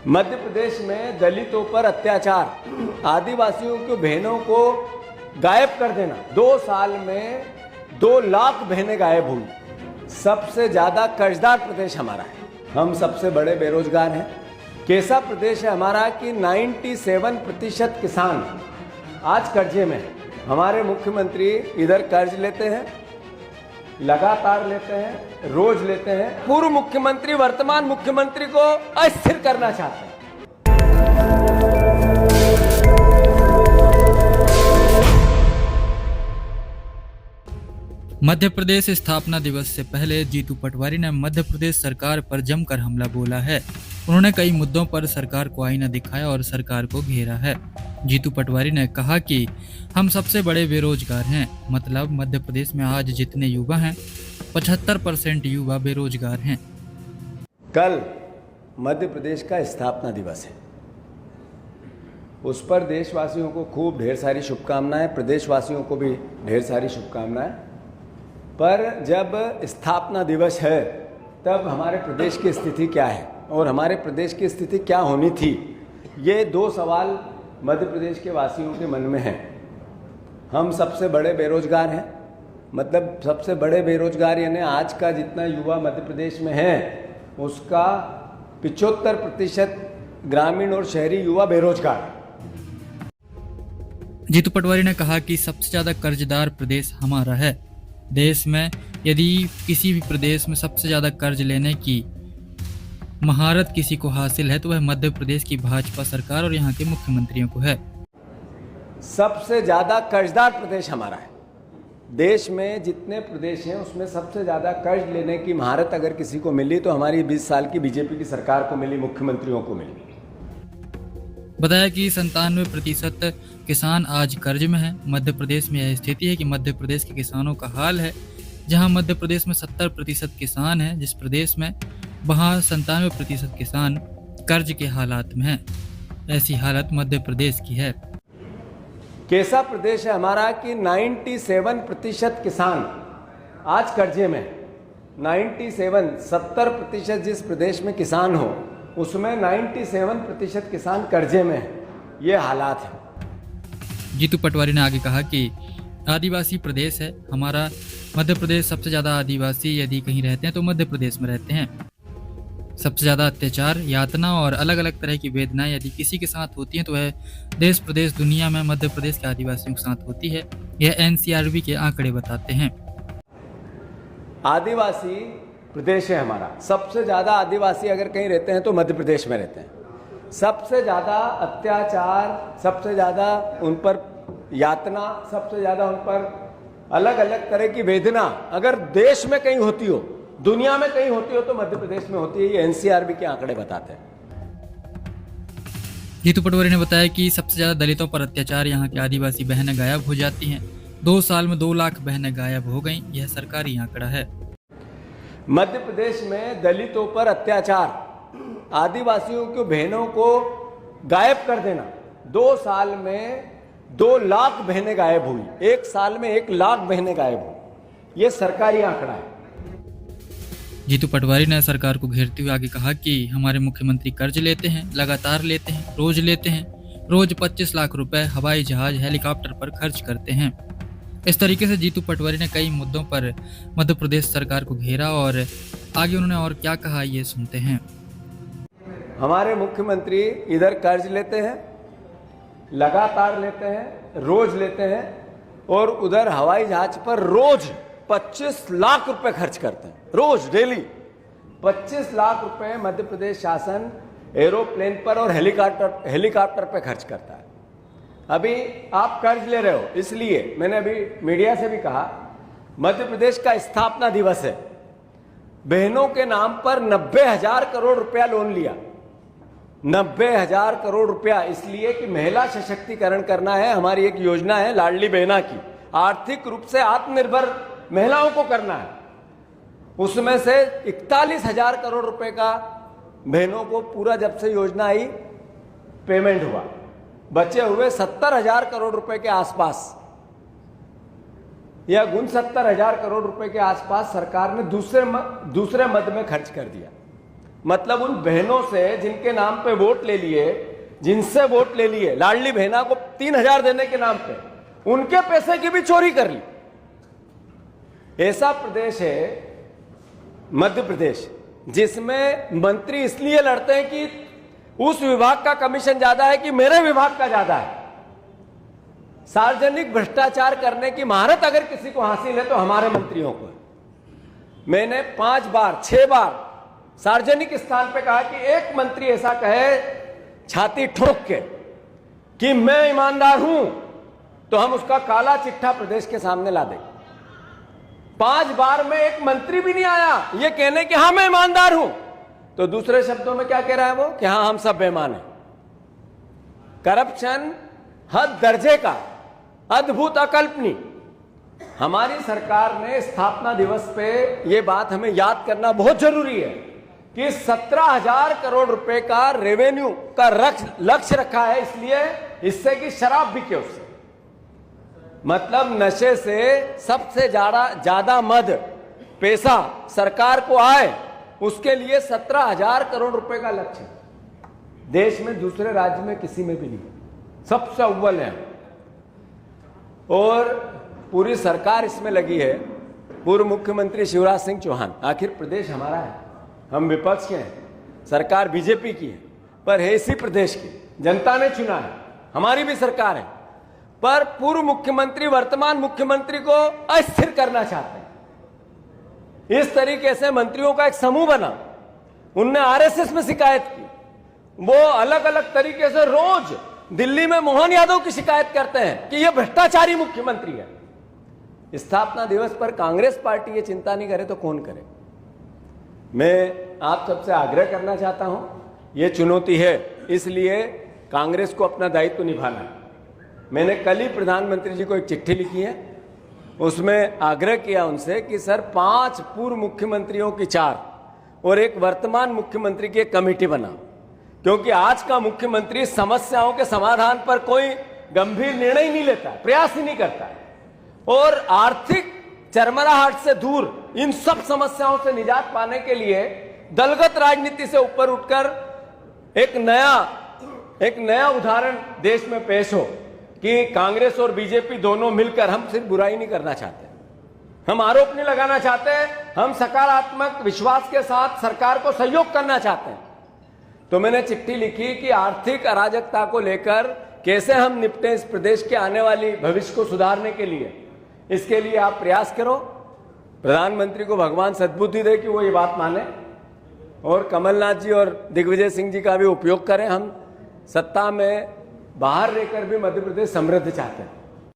मध्य प्रदेश में दलितों पर अत्याचार, आदिवासियों की बहनों को गायब कर देना, 2 साल में 2 लाख बहनें गायब हुई। सबसे ज्यादा कर्जदार प्रदेश हमारा है, हम सबसे बड़े बेरोजगार हैं। कैसा प्रदेश है हमारा कि 97% किसान आज कर्जे में है। हमारे मुख्यमंत्री इधर कर्ज लेते हैं, लगातार लेते हैं, रोज लेते हैं। पूर्व मुख्यमंत्री वर्तमान मुख्यमंत्री को अस्थिर करना चाहते हैं। मध्य प्रदेश स्थापना दिवस से पहले जीतू पटवारी ने मध्य प्रदेश सरकार पर जमकर हमला बोला है। उन्होंने कई मुद्दों पर सरकार को आईना दिखाया और सरकार को घेरा है। जीतू पटवारी ने कहा कि हम सबसे बड़े बेरोजगार हैं। मतलब मध्य प्रदेश में आज जितने युवा हैं 75% युवा बेरोजगार हैं। कल मध्य प्रदेश का स्थापना दिवस है, उस पर देशवासियों को खूब ढेर सारी शुभकामनाएं, प्रदेशवासियों को भी ढेर सारी शुभकामनाएं। पर जब स्थापना दिवस है तब हमारे प्रदेश की स्थिति क्या है और हमारे प्रदेश की स्थिति क्या होनी थी, ये 2 सवाल मध्य प्रदेश के वासियों के मन में हैं। हम सबसे बड़े बेरोजगार हैं, मतलब सबसे बड़े बेरोजगार यानी आज का जितना युवा मध्य प्रदेश में है उसका 75% ग्रामीण और शहरी युवा बेरोजगार। जीतू पटवारी ने कहा कि सबसे ज्यादा कर्जदार प्रदेश हमारा है। देश में यदि किसी भी प्रदेश में सबसे ज्यादा कर्ज लेने की महारत किसी को हासिल है तो वह मध्य प्रदेश की भाजपा सरकार और यहाँ के मुख्यमंत्रियों को है। सबसे ज्यादा कर्जदार प्रदेश हमारा है। देश में जितने प्रदेश हैं उसमें सबसे ज्यादा कर्ज लेने की महारत अगर किसी को मिली तो हमारी 20 साल की बीजेपी की सरकार को मिली, मुख्यमंत्रियों को मिली। बताया कि 97% किसान आज कर्ज में है। मध्य प्रदेश में यह स्थिति है कि मध्य प्रदेश के किसानों का हाल है जहां मध्य प्रदेश में 70% किसान हैं, जिस प्रदेश में वहां 97% किसान कर्ज के हालात में हैं। ऐसी हालत मध्य प्रदेश की है। कैसा प्रदेश है हमारा कि 97% किसान आज कर्जे में, 70% जिस प्रदेश में किसान हो उसमें 97% किसान कर्जे में है। ये हालात है। जीतू पटवारी ने आगे कहा कि आदिवासी प्रदेश है हमारा मध्य प्रदेश। सबसे ज़्यादा आदिवासी यदि कहीं रहते हैं तो मध्य प्रदेश में रहते हैं। सबसे ज़्यादा अत्याचार, यातना और अलग अलग तरह की वेदनाएं यदि किसी के साथ होती हैं तो वह देश प्रदेश दुनिया में मध्य प्रदेश के आदिवासियों के साथ होती है। यह NCRB के आंकड़े बताते हैं। आदिवासी प्रदेश है हमारा। सबसे ज़्यादा आदिवासी अगर कहीं रहते हैं तो मध्य प्रदेश में रहते हैं। सबसे ज़्यादा अत्याचार, सबसे ज़्यादा उन पर यातना, सबसे ज़्यादा उन पर अलग अलग तरह की वेदना अगर देश में कहीं होती हो, दुनिया में कहीं होती हो तो मध्य प्रदेश में होती है। ये NCRB के आंकड़े बताते हैं। जीतू पटवारी ने बताया कि सबसे ज्यादा दलितों पर अत्याचार यहाँ की आदिवासी बहनें गायब हो जाती हैं। 2 साल में 2 लाख बहनें गायब हो गईं। यह सरकारी आंकड़ा है। मध्य प्रदेश में दलितों पर अत्याचार, आदिवासियों की बहनों को गायब कर देना, 2 साल में 2 लाख बहनें गायब हुई। 1 साल में 1 लाख बहनें गायब हुई। ये सरकारी आंकड़ा है। जीतू पटवारी ने सरकार को घेरते हुए आगे कहा कि हमारे मुख्यमंत्री कर्ज लेते हैं, लगातार लेते हैं, रोज लेते हैं। रोज 25 लाख रुपए हवाई जहाज, हेलीकॉप्टर पर खर्च करते हैं। इस तरीके से जीतू पटवारी ने कई मुद्दों पर मध्य प्रदेश सरकार को घेरा और आगे उन्होंने और क्या कहा ये सुनते हैं। हमारे मुख्यमंत्री इधर कर्ज लेते हैं, लगातार लेते हैं, रोज लेते हैं और उधर हवाई जहाज पर रोज 25 लाख रुपए खर्च करते हैं। रोज डेली 25 लाख रुपए मध्य प्रदेश शासन एरोप्लेन पर और हेलीकॉप्टर पर खर्च करता है। अभी आप कर्ज ले रहे हो, इसलिए मैंने अभी मीडिया से भी कहा मध्य प्रदेश का स्थापना दिवस है। बहनों के नाम पर 90,000 करोड़ रुपया लोन लिया, 90,000 करोड़ रुपया, इसलिए कि महिला सशक्तिकरण करना है। हमारी एक योजना है लाडली बहना की, आर्थिक रूप से आत्मनिर्भर महिलाओं को करना है। उसमें से 41,000 करोड़ रुपए का बहनों को पूरा जब से योजना आई पेमेंट हुआ। बचे हुए 70,000 करोड़ रुपए के आसपास या 69,000 करोड़ रुपए के आसपास सरकार ने दूसरे मद में खर्च कर दिया। मतलब उन बहनों से जिनके नाम पे वोट ले लिए, जिनसे वोट ले लिए, लाडली बहना को 3,000 देने के नाम पे उनके पैसे की भी चोरी कर ली। ऐसा प्रदेश है मध्य प्रदेश जिसमें मंत्री इसलिए लड़ते हैं कि उस विभाग का कमीशन ज्यादा है कि मेरे विभाग का ज्यादा है। सार्वजनिक भ्रष्टाचार करने की महारत अगर किसी को हासिल है तो हमारे मंत्रियों को। मैंने 5 बार 6 बार सार्वजनिक स्थान पे कहा कि एक मंत्री ऐसा कहे छाती ठोक के कि मैं ईमानदार हूं तो हम उसका काला चिट्ठा प्रदेश के सामने ला देंगे। 5 बार में एक मंत्री भी नहीं आया ये कहने कि हां मैं ईमानदार हूं, तो दूसरे शब्दों में क्या कह रहा है वो कि हां हम सब बेईमान हैं। करप्शन हद दर्जे का, अद्भुत, अकल्पनीय। हमारी सरकार ने स्थापना दिवस पे ये बात हमें याद करना बहुत जरूरी है कि 17,000 करोड़ रुपए का रेवेन्यू का लक्ष्य रखा है, इसलिए इससे कि शराब बिके उससे, मतलब नशे से सबसे ज्यादा मद पैसा सरकार को आए, उसके लिए 17,000 करोड़ रुपए का लक्ष्य देश में दूसरे राज्य में किसी में भी नहीं, सबसे अव्वल है। और पूरी सरकार इसमें लगी है। पूर्व मुख्यमंत्री शिवराज सिंह चौहान, आखिर प्रदेश हमारा है, हम विपक्ष के हैं, सरकार बीजेपी की है, पर है इसी प्रदेश की, जनता ने चुना है, हमारी भी सरकार है, पर पूर्व मुख्यमंत्री वर्तमान मुख्यमंत्री को अस्थिर करना चाहते हैं। इस तरीके से मंत्रियों का एक समूह बना, उनने आरएसएस में शिकायत की, वो अलग अलग तरीके से रोज दिल्ली में मोहन यादव की शिकायत करते हैं कि यह भ्रष्टाचारी मुख्यमंत्री है। स्थापना दिवस पर कांग्रेस पार्टी ये चिंता नहीं करे तो कौन करे। मैं आप सबसे आग्रह करना चाहता हूं, यह चुनौती है, इसलिए कांग्रेस को अपना दायित्व निभाना है। मैंने कल ही प्रधानमंत्री जी को एक चिट्ठी लिखी है, उसमें आग्रह किया उनसे कि सर 5 पूर्व मुख्यमंत्रियों की 4 और एक वर्तमान मुख्यमंत्री की एक कमेटी बनाओ, क्योंकि आज का मुख्यमंत्री समस्याओं के समाधान पर कोई गंभीर निर्णय नहीं लेता, प्रयास ही नहीं करता, और आर्थिक चरमराहट से दूर इन सब समस्याओं से निजात पाने के लिए दलगत राजनीति से ऊपर उठकर एक नया उदाहरण देश में पेश हो कि कांग्रेस और बीजेपी दोनों मिलकर, हम सिर्फ बुराई नहीं करना चाहते, हम आरोप नहीं लगाना चाहते, हम सकारात्मक विश्वास के साथ सरकार को सहयोग करना चाहते हैं। तो मैंने चिट्ठी लिखी कि आर्थिक अराजकता को लेकर कैसे हम निपटें इस प्रदेश के आने वाली भविष्य को सुधारने के लिए, इसके लिए आप प्रयास करो। प्रधानमंत्री को भगवान सद्बुद्धि दे कि वो ये बात माने, और कमलनाथ जी और दिग्विजय सिंह जी का भी उपयोग करें। हम सत्ता में बाहर रहकर भी मध्य प्रदेश समृद्ध चाहते हैं।